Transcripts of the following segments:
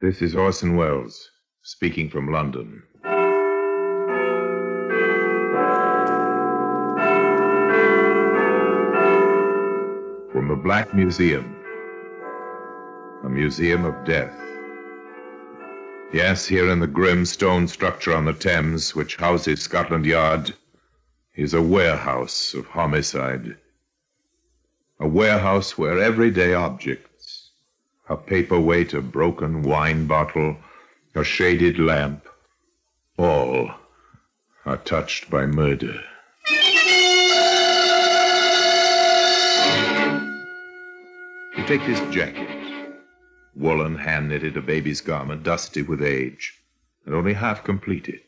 This is Orson Welles, speaking from London. From the Black Museum, a museum of death. Yes, here in the grim stone structure on the Thames, which houses Scotland Yard, is a warehouse of homicide. A warehouse where everyday objects, a paperweight, a broken wine bottle, a shaded lamp, all are touched by murder. You take this jacket, woolen, hand-knitted, a baby's garment, dusty with age, and only half completed.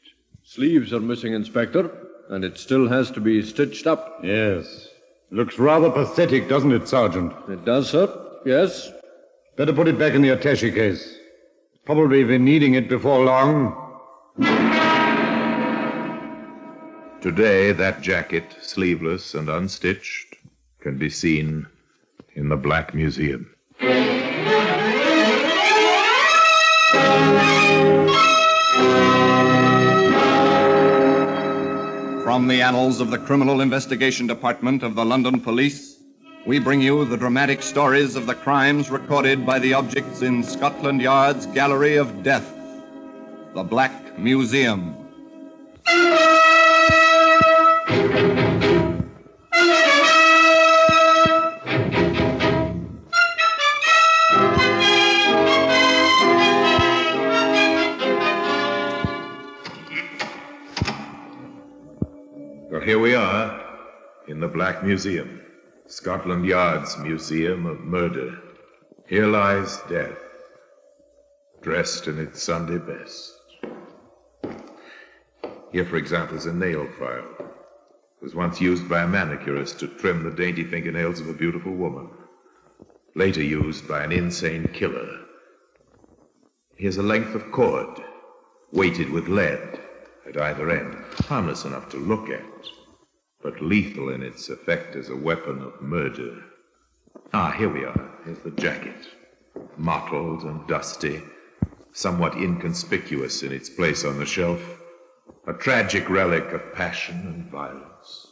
Sleeves are missing, Inspector, and it still has to be stitched up. Yes. Looks rather pathetic, doesn't it, Sergeant? It does, sir. Yes. Better put it back in the attaché case. Probably be needing it before long. Today, that jacket, sleeveless and unstitched, can be seen in the Black Museum. From the annals of the Criminal Investigation Department of the London Police, we bring you the dramatic stories of the crimes recorded by the objects in Scotland Yard's Gallery of Death, the Black Museum. Well, here we are in the Black Museum, Scotland Yard's Museum of Murder. Here lies death, dressed in its Sunday best. Here, for example, is a nail file. It was once used by a manicurist to trim the dainty fingernails of a beautiful woman, later used by an insane killer. Here's a length of cord, weighted with lead at either end, harmless enough to look at, but lethal in its effect as a weapon of murder. Here we are. Here's the jacket, mottled and dusty, somewhat inconspicuous in its place on the shelf, a tragic relic of passion and violence.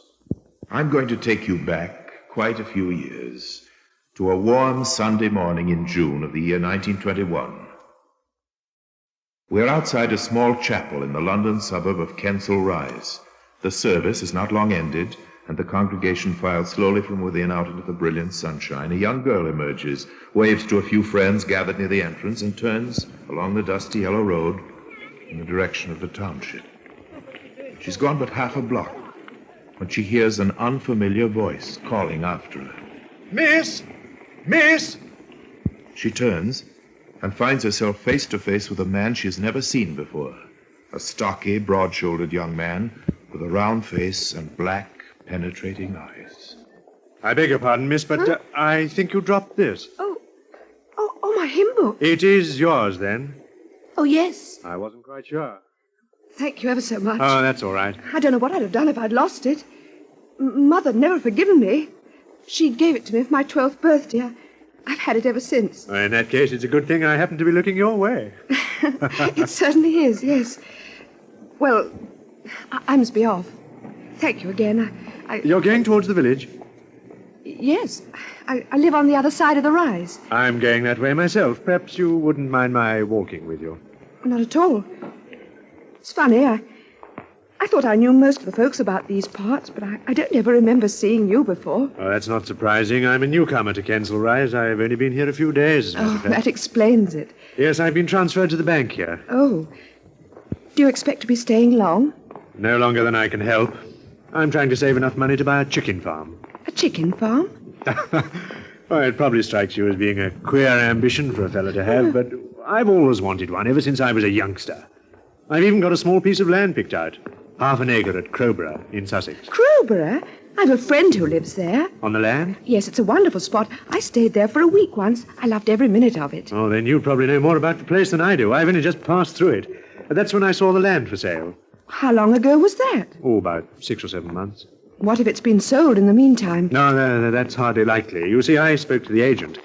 I'm going to take you back quite a few years to a warm Sunday morning in June of the year 1921. We're outside a small chapel in the London suburb of Kensal Rise. The service is not long ended, and the congregation files slowly from within out into the brilliant sunshine. A young girl emerges, waves to a few friends gathered near the entrance, and turns along the dusty yellow road in the direction of the township. She's gone but half a block when she hears an unfamiliar voice calling after her. Miss! Miss! She turns and finds herself face to face with a man she has never seen before. A stocky, broad-shouldered young man with a round face and black, penetrating eyes. I beg your pardon, miss, but I think you dropped this. Oh, my hymn book. It is yours, then? Oh, yes. I wasn't quite sure. Thank you ever so much. Oh, that's all right. I don't know what I'd have done if I'd lost it. Mother'd never forgiven me. She gave it to me for my 12th birthday. I've had it ever since. Well, in that case, it's a good thing I happen to be looking your way. It certainly is, yes. Well, I must be off. Thank you again. You're going towards the village? Yes. I live on the other side of the rise. I'm going that way myself. Perhaps you wouldn't mind my walking with you. Not at all. It's funny, I thought I knew most of the folks about these parts, but I don't ever remember seeing you before. Oh, that's not surprising. I'm a newcomer to Kensal Rise. I've only been here a few days, as a matter of fact. That explains it. Yes, I've been transferred to the bank here. Oh. Do you expect to be staying long? No longer than I can help. I'm trying to save enough money to buy a chicken farm. A chicken farm? Well, it probably strikes you as being a queer ambition for a fellow to have, but I've always wanted one, ever since I was a youngster. I've even got a small piece of land picked out. Half an acre at Crowborough in Sussex. Crowborough? I've a friend who lives there. On the land? Yes, it's a wonderful spot. I stayed there for a week once. I loved every minute of it. Oh, then you probably know more about the place than I do. I've only just passed through it. That's when I saw the land for sale. How long ago was that? Oh, about 6 or 7 months. What if it's been sold in the meantime? No, that's hardly likely. You see, I spoke to the agent.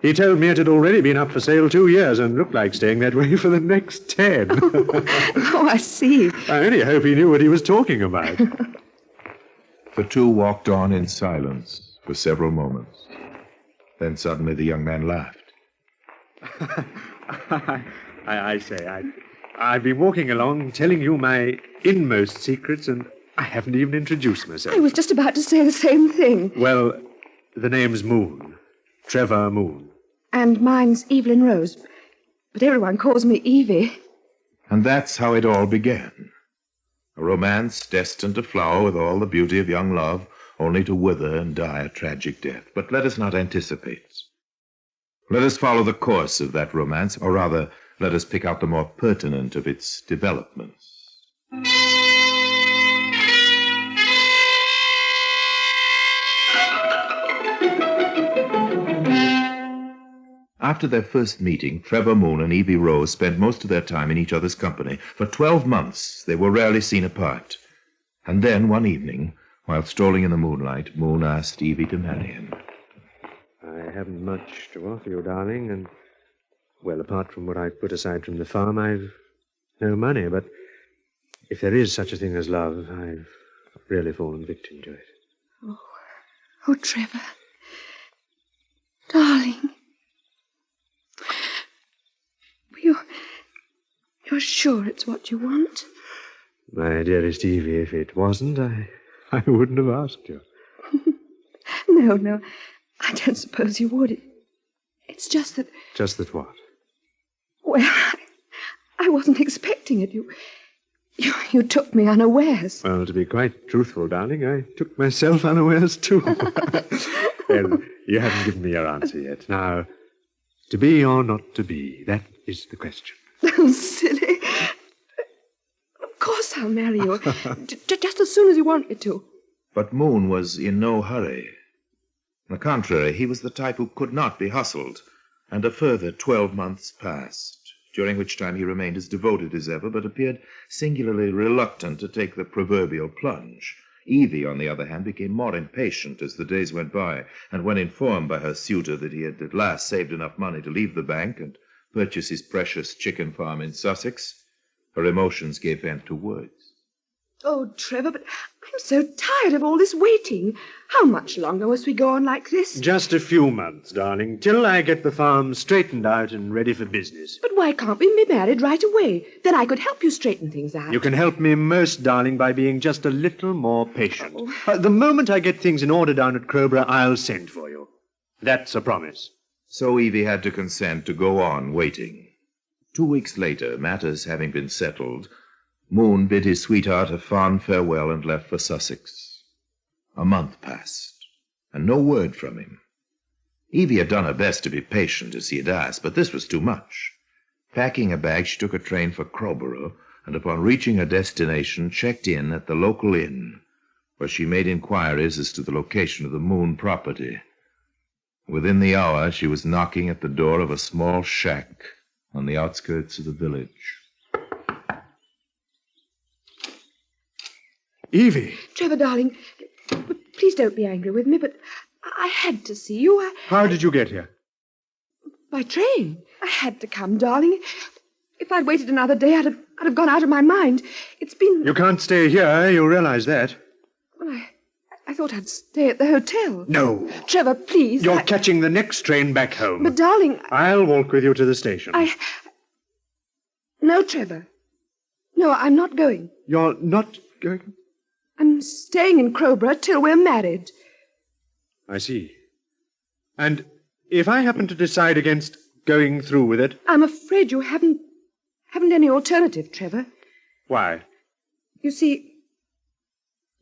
He told me it had already been up for sale 2 years and looked like staying that way for the next 10. Oh, I see. I only hope he knew what he was talking about. The two walked on in silence for several moments. Then suddenly the young man laughed. I say, I've been walking along telling you my inmost secrets, and I haven't even introduced myself. I was just about to say the same thing. Well, the name's Moon. Trevor Moon. And mine's Evelyn Rose. But everyone calls me Evie. And that's how it all began. A romance destined to flower with all the beauty of young love, only to wither and die a tragic death. But let us not anticipate. Let us follow the course of that romance, or rather, let us pick out the more pertinent of its developments. After their first meeting, Trevor Moon and Evie Rose spent most of their time in each other's company. For 12 months, they were rarely seen apart. And then, one evening, while strolling in the moonlight, Moon asked Evie to marry him. I haven't much to offer you, darling, and, well, apart from what I've put aside from the farm, I've no money, but if there is such a thing as love, I've really fallen victim to it. Oh, Trevor. Darling. You're sure it's what you want? My dearest Evie, if it wasn't, I wouldn't have asked you. No, I don't suppose you would. It's just that... Just that what? Well, I wasn't expecting it. You took me unawares. Well, to be quite truthful, darling, I took myself unawares, too. Well, you haven't given me your answer yet. Now, to be or not to be, that is the question. Oh, silly. Of course I'll marry you. Just as soon as you want me to. But Moon was in no hurry. On the contrary, he was the type who could not be hustled. And a further 12 months passed, during which time he remained as devoted as ever, but appeared singularly reluctant to take the proverbial plunge. Evie, on the other hand, became more impatient as the days went by, and when informed by her suitor that he had at last saved enough money to leave the bank and purchase his precious chicken farm in Sussex, her emotions gave vent to words. Oh, Trevor, but I'm so tired of all this waiting. How much longer must we go on like this? Just a few months, darling, till I get the farm straightened out and ready for business. But why can't we be married right away? Then I could help you straighten things out. You can help me most, darling, by being just a little more patient. The moment I get things in order down at Crowborough, I'll send for you. That's a promise. So Evie had to consent to go on waiting. 2 weeks later, matters having been settled, Moon bid his sweetheart a fond farewell and left for Sussex. A month passed, and no word from him. Evie had done her best to be patient, as he had asked, but this was too much. Packing a bag, she took a train for Crowborough, and upon reaching her destination, checked in at the local inn, where she made inquiries as to the location of the Moon property. Within the hour, she was knocking at the door of a small shack on the outskirts of the village. Evie! Trevor, darling, please don't be angry with me, but I had to see you. How did you get here? By train. I had to come, darling. If I'd waited another day, I'd have gone out of my mind. It's been... You can't stay here, you realize that. Well, I thought I'd stay at the hotel. No. Trevor, please. You're catching the next train back home. But, darling... I'll walk with you to the station. No, Trevor. No, I'm not going. You're not going? I'm staying in Crowborough till we're married. I see. And if I happen to decide against going through with it... I'm afraid you haven't any alternative, Trevor. Why? You see,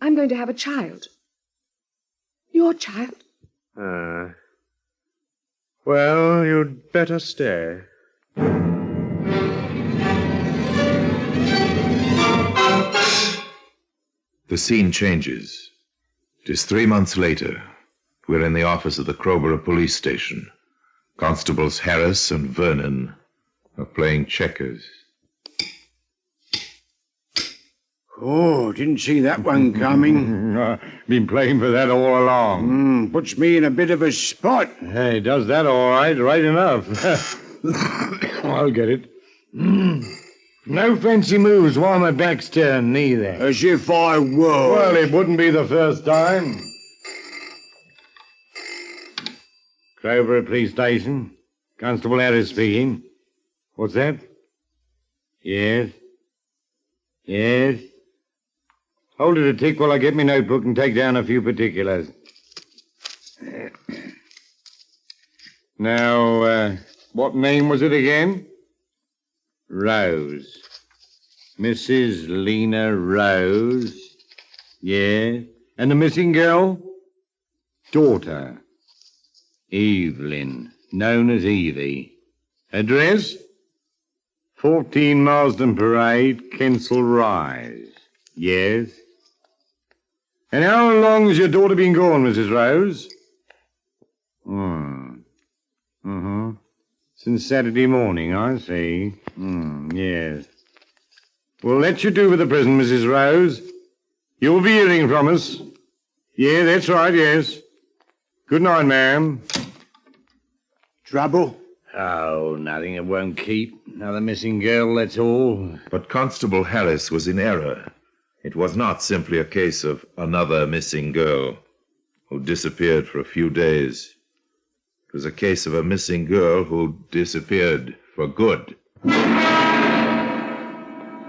I'm going to have a child. Your child. Well, you'd better stay. The scene changes. It is 3 months later. We're in the office of the Crowborough police station. Constables Harris and Vernon are playing checkers. Oh, didn't see that one coming. Been playing for that all along. Puts me in a bit of a spot. Hey, does that all right, right enough. I'll get it. No fancy moves while my back's turned, neither. As if I were. Well, it wouldn't be the first time. Crowborough Police Station. Constable Harris speaking. What's that? Yes. Yes. Hold it a tick while I get my notebook and take down a few particulars. Now, what name was it again? Rose. Mrs. Lena Rose. Yeah. And the missing girl? Daughter. Evelyn, known as Evie. Address? 14 Marsden Parade, Kensal Rise. Yes. And how long has your daughter been gone, Mrs. Rose? Since Saturday morning, I see. Yes. Well, let you do with the present, Mrs. Rose. You'll be hearing from us. Yeah, that's right, yes. Good night, ma'am. Trouble? Oh, nothing. It won't keep. Another missing girl, that's all. But Constable Harris was in error. It was not simply a case of another missing girl who disappeared for a few days. It was a case of a missing girl who disappeared for good.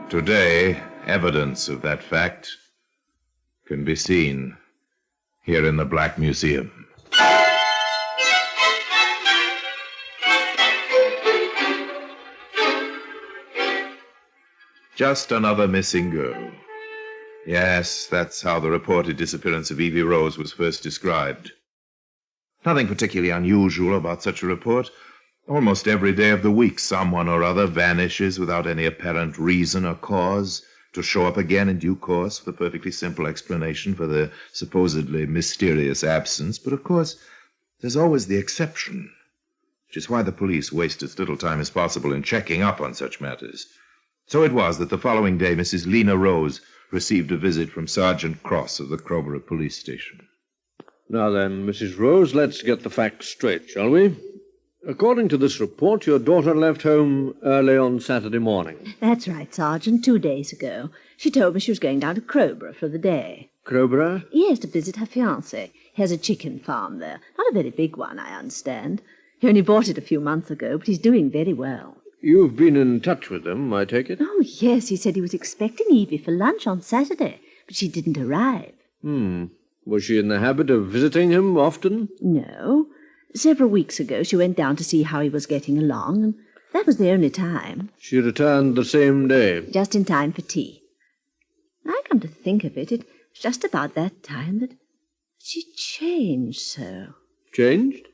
Today, evidence of that fact can be seen here in the Black Museum. Just another missing girl. Yes, that's how the reported disappearance of Evie Rose was first described. Nothing particularly unusual about such a report. Almost every day of the week, someone or other vanishes without any apparent reason or cause, to show up again in due course with a perfectly simple explanation for their supposedly mysterious absence. But of course, there's always the exception, which is why the police waste as little time as possible in checking up on such matters. So it was that the following day, Mrs. Lena Rose received a visit from Sergeant Cross of the Crowborough Police Station. Now then, Mrs. Rose, let's get the facts straight, shall we? According to this report, your daughter left home early on Saturday morning. That's right, Sergeant, 2 days ago. She told me she was going down to Crowborough for the day. Crowborough? Yes, to visit her fiancé. He has a chicken farm there. Not a very big one, I understand. He only bought it a few months ago, but he's doing very well. You've been in touch with them, I take it? Oh, yes, he said he was expecting Evie for lunch on Saturday, but she didn't arrive. Was she in the habit of visiting him often? No. Several weeks ago she went down to see how he was getting along, and that was the only time. She returned the same day? Just in time for tea. I come to think of it, it was just about that time that she changed so. Changed?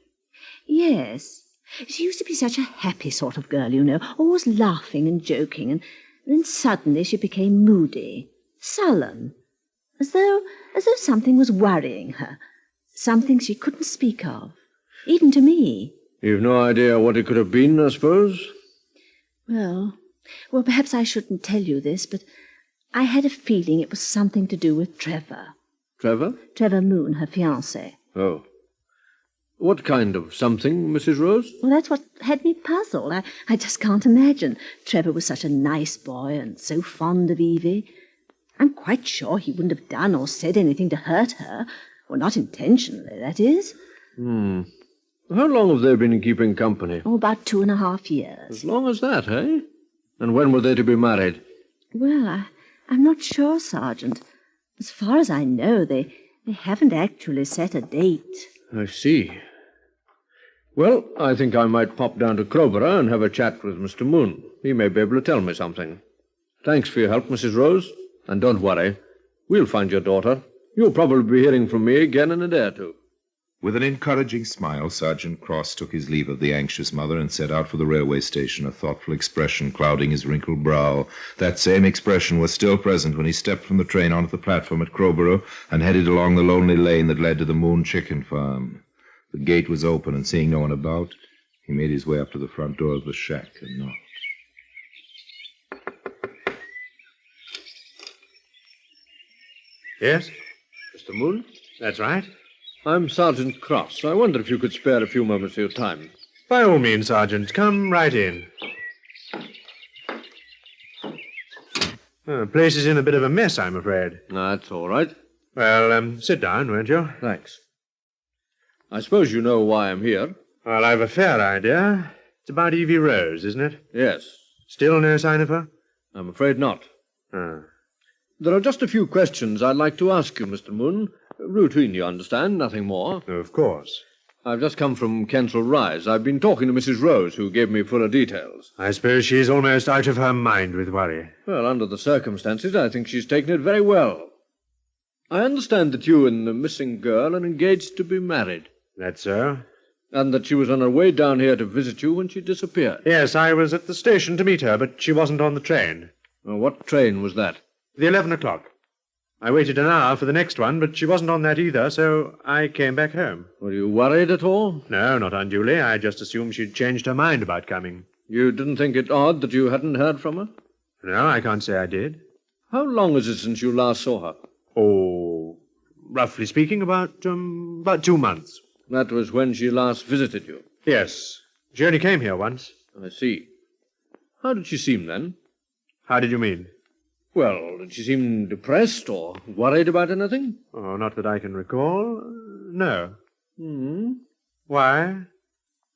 Yes. She used to be such a happy sort of girl, you know, always laughing and joking, and then suddenly she became moody, sullen, as though something was worrying her, something she couldn't speak of, even to me. You've no idea what it could have been, I suppose? Well, perhaps I shouldn't tell you this, but I had a feeling it was something to do with Trevor. Trevor? Trevor Moon, her fiancé. Oh. What kind of something, Mrs. Rose? Well, that's what had me puzzled. I just can't imagine. Trevor was such a nice boy and so fond of Evie. I'm quite sure he wouldn't have done or said anything to hurt her. Well, not intentionally, that is. How long have they been keeping company? Oh, about 2.5 years. As long as that, eh? And when were they to be married? Well, I'm not sure, Sergeant. As far as I know, they haven't actually set a date. I see. Well, I think I might pop down to Crowborough and have a chat with Mr. Moon. He may be able to tell me something. Thanks for your help, Mrs. Rose. And don't worry. We'll find your daughter. You'll probably be hearing from me again in a day or two. With an encouraging smile, Sergeant Cross took his leave of the anxious mother and set out for the railway station, a thoughtful expression clouding his wrinkled brow. That same expression was still present when he stepped from the train onto the platform at Crowborough and headed along the lonely lane that led to the Moon Chicken Farm. The gate was open, and seeing no one about, he made his way up to the front door of the shack and knocked. Yes? Mr. Moon? That's right. I'm Sergeant Cross. I wonder if you could spare a few moments of your time. By all means, Sergeant. Come right in. The place is in a bit of a mess, I'm afraid. That's all right. Well, sit down, won't you? Thanks. I suppose you know why I'm here. Well, I've a fair idea. It's about Evie Rose, isn't it? Yes. Still no sign of her? I'm afraid not. Oh. There are just a few questions I'd like to ask you, Mr. Moon. Routine, you understand, nothing more. Of course. I've just come from Kensal Rise. I've been talking to Mrs. Rose, who gave me fuller details. I suppose she's almost out of her mind with worry. Well, under the circumstances, I think she's taken it very well. I understand that you and the missing girl are engaged to be married. That's so? And that she was on her way down here to visit you when she disappeared. Yes, I was at the station to meet her, but she wasn't on the train. Well, what train was that? The 11 o'clock. I waited an hour for the next one, but she wasn't on that either, so I came back home. Were you worried at all? No, not unduly. I just assumed she'd changed her mind about coming. You didn't think it odd that you hadn't heard from her? No, I can't say I did. How long is it since you last saw her? Oh, roughly speaking, about 2 months. That was when she last visited you? Yes. She only came here once. I see. How did she seem then? How did you mean? Well, did she seem depressed or worried about anything? Oh, not that I can recall. No. Why?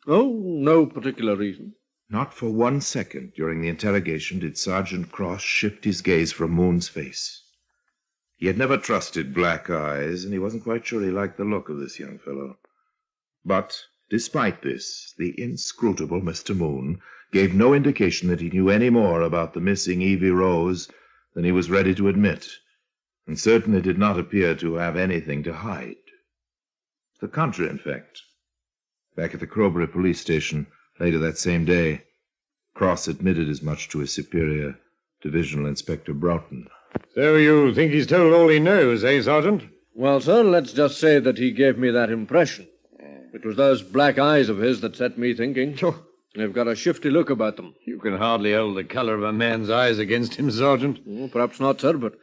Oh, no particular reason. Not for 1 second during the interrogation did Sergeant Cross shift his gaze from Moon's face. He had never trusted black eyes, and he wasn't quite sure he liked the look of this young fellow. But, despite this, the inscrutable Mr. Moon gave no indication that he knew any more about the missing Evie Rose than he was ready to admit, and certainly did not appear to have anything to hide. The contrary, in fact. Back at the Crowbury police station, later that same day, Cross admitted as much to his superior, Divisional Inspector Broughton. So you think he's told all he knows, eh, Sergeant? Well, sir, let's just say that he gave me that impression. It was those black eyes of his that set me thinking. They've got a shifty look about them. You can hardly hold the color of a man's eyes against him, Sergeant. Perhaps not, sir, but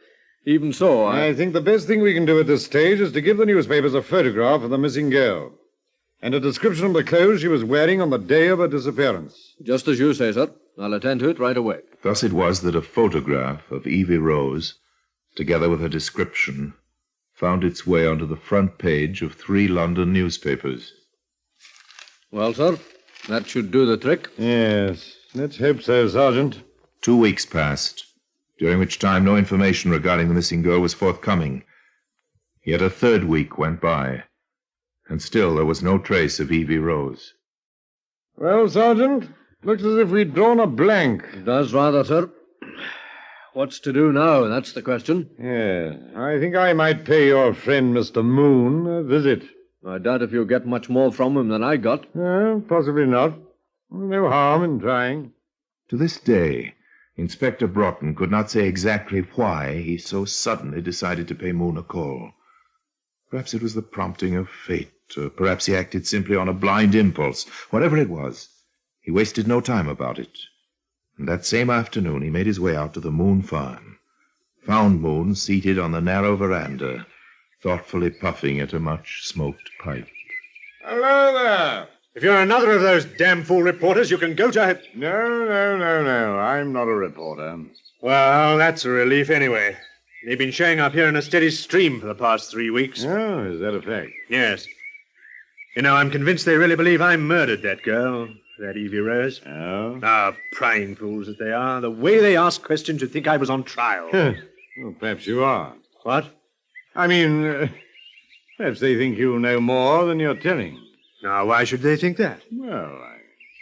even so, I think the best thing we can do at this stage is to give the newspapers a photograph of the missing girl and a description of the clothes she was wearing on the day of her disappearance. Just as you say, sir. I'll attend to it right away. Thus it was that a photograph of Evie Rose, together with a description, found its way onto the front page of 3 London newspapers. Well, sir, that should do the trick. Yes, let's hope so, Sergeant. 2 weeks passed, during which time no information regarding the missing girl was forthcoming. Yet a 3rd week went by, and still there was no trace of Evie Rose. Well, Sergeant, looks as if we'd drawn a blank. It does rather, sir. What's to do now? That's the question. Yes, I think I might pay your friend Mr. Moon a visit. I doubt if you'll get much more from him than I got. Possibly not. No harm in trying. To this day, Inspector Broughton could not say exactly why he so suddenly decided to pay Moon a call. Perhaps it was the prompting of fate, or perhaps he acted simply on a blind impulse. Whatever it was, he wasted no time about it. And that same afternoon he made his way out to the Moon farm, found Moon seated on the narrow veranda, thoughtfully puffing at a much-smoked pipe. Hello there. If you're another of those damn fool reporters, you can go to... No. I'm not a reporter. Well, that's a relief anyway. They've been showing up here in a steady stream for the past 3 weeks. Oh, is that a fact? Yes. You know, I'm convinced they really believe I murdered that girl, that Evie Rose. Oh? Ah, prying fools that they are. The way they ask questions, you'd think I was on trial. Well, perhaps you are. What? I mean, perhaps they think you know more than you're telling. Now, why should they think that? Well,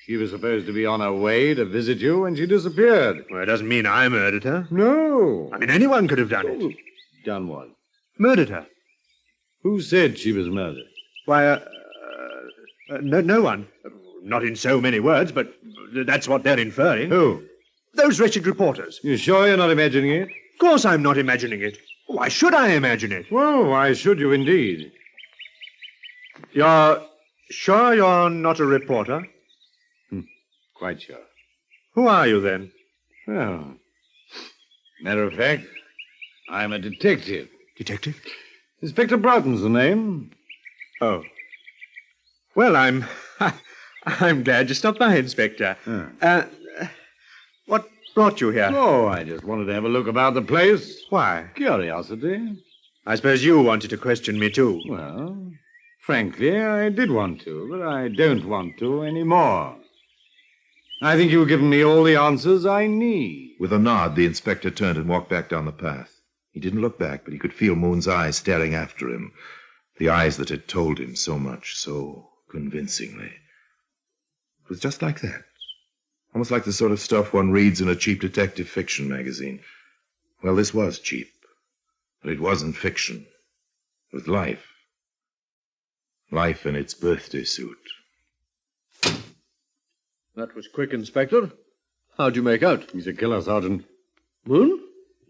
she was supposed to be on her way to visit you when she disappeared. Well, it doesn't mean I murdered her. No. I mean, anyone could have done it. Done what? Murdered her. Who said she was murdered? Why, no one. Not in so many words, but that's what they're inferring. Who? Those wretched reporters. You sure you're not imagining it? Of course I'm not imagining it. Why should I imagine it? Well, why should you indeed? You're sure you're not a reporter? Quite sure. Who are you, then? Well, matter of fact, I'm a detective. Detective? Inspector Broughton's the name. Oh. Well, I'm glad you stopped by, Inspector. What brought you here? Oh, I just wanted to have a look about the place. Why? Curiosity. I suppose you wanted to question me, too. Well, frankly, I did want to, but I don't want to anymore. I think you've given me all the answers I need. With a nod, the inspector turned and walked back down the path. He didn't look back, but he could feel Moon's eyes staring after him. The eyes that had told him so much, so convincingly. It was just like that. Almost like the sort of stuff one reads in a cheap detective fiction magazine. Well, this was cheap. But it wasn't fiction. It was life. Life in its birthday suit. That was quick, Inspector. How'd you make out? He's a killer, Sergeant. Moon?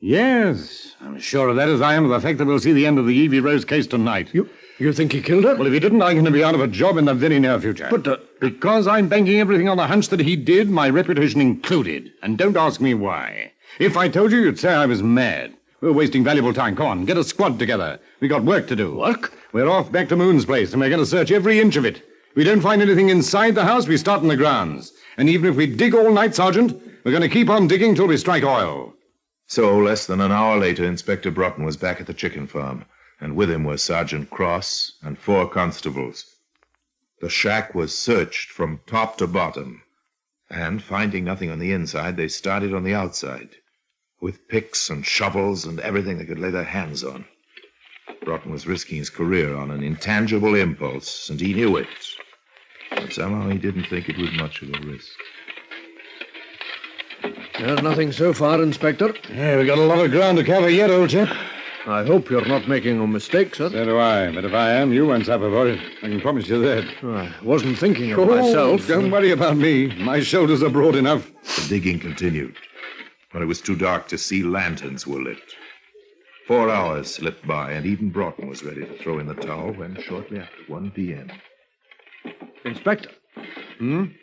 Yes, I'm as sure of that as I am of the fact that we'll see the end of the Evie Rose case tonight. You think he killed her? Well, if he didn't, I'm going to be out of a job in the very near future. But, Because I'm banking everything on the hunch that he did, my reputation included. And don't ask me why. If I told you, you'd say I was mad. We're wasting valuable time. Come on, get a squad together. We got work to do. Work? We're off back to Moon's place, and we're going to search every inch of it. If we don't find anything inside the house, we start in the grounds. And even if we dig all night, Sergeant, we're going to keep on digging till we strike oil. So, less than an hour later, Inspector Broughton was back at the chicken farm, and with him were Sergeant Cross and 4 constables. The shack was searched from top to bottom, and, finding nothing on the inside, they started on the outside, with picks and shovels and everything they could lay their hands on. Broughton was risking his career on an intangible impulse, and he knew it. But somehow he didn't think it was much of a risk. There's nothing so far, Inspector. Yeah, we got a lot of ground to cover yet, old chap. I hope you're not making a mistake, sir. So do I. But if I am, you won't suffer for it. I can promise you that. I wasn't thinking of myself. Don't worry about me. My shoulders are broad enough. The digging continued. When it was too dark to see, lanterns were lit. 4 hours slipped by, and even Broughton was ready to throw in the towel when, shortly after 1 p.m. Inspector,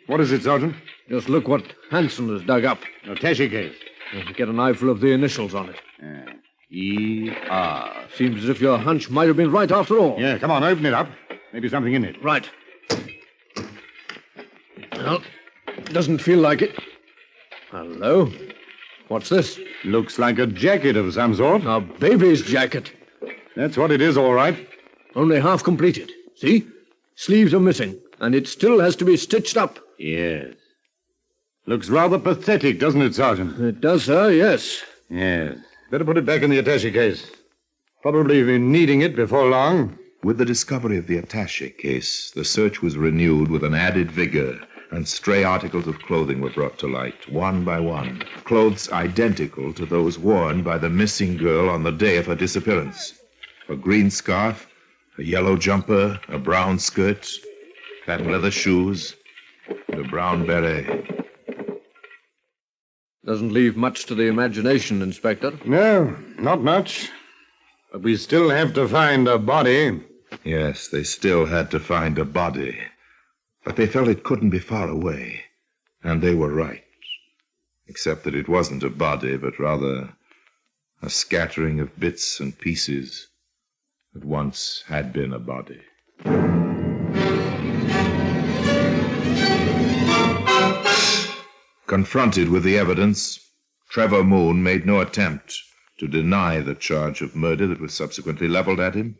What is it, Sergeant? just look what Hanson has dug up. A attaché case. Get an eyeful of the initials on it. E.R. Seems as if your hunch might have been right after all. Yeah, come on, open it up. Maybe something in it. Right. Well, doesn't feel like it. Hello? What's this? Looks like a jacket of some sort. A baby's jacket. That's what it is, all right. Only half completed. See? Sleeves are missing, and it still has to be stitched up. Yes. Looks rather pathetic, doesn't it, Sergeant? It does, sir, yes. Yes. Better put it back in the attaché case. Probably be needing it before long. With the discovery of the attaché case, the search was renewed with an added vigor, and stray articles of clothing were brought to light, one by one. Clothes identical to those worn by the missing girl on the day of her disappearance. A green scarf, a yellow jumper, a brown skirt, patent leather shoes, and a brown beret. Doesn't leave much to the imagination, Inspector. No, not much. But we still have to find a body. Yes, they still had to find a body. But they felt it couldn't be far away. And they were right. Except that it wasn't a body, but rather a scattering of bits and pieces that once had been a body. Confronted with the evidence, Trevor Moon made no attempt to deny the charge of murder that was subsequently leveled at him.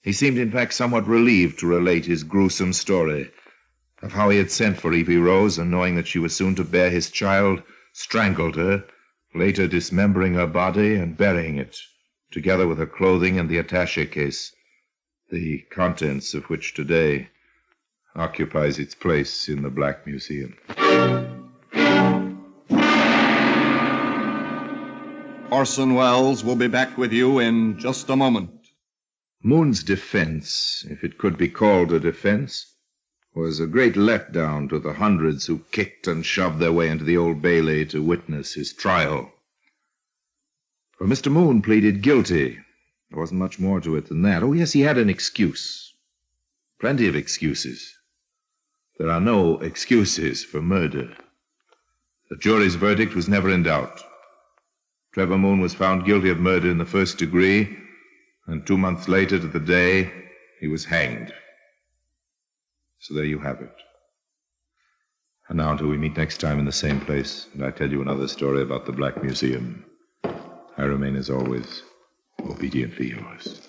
He seemed, in fact, somewhat relieved to relate his gruesome story of how he had sent for Evie Rose and, knowing that she was soon to bear his child, strangled her, later dismembering her body and burying it, together with her clothing and the attaché case, the contents of which today occupies its place in the Black Museum. Orson Welles will be back with you in just a moment. Moon's defense, if it could be called a defense, was a great letdown to the hundreds who kicked and shoved their way into the Old Bailey to witness his trial. For Mr. Moon pleaded guilty. There wasn't much more to it than that. Oh, yes, he had an excuse. Plenty of excuses. There are no excuses for murder. The jury's verdict was never in doubt. Trevor Moon was found guilty of murder in the first degree And 2 months later to the day, he was hanged. So there you have it. And now until we meet next time in the same place, and I tell you another story about the Black Museum, I remain as always obediently yours.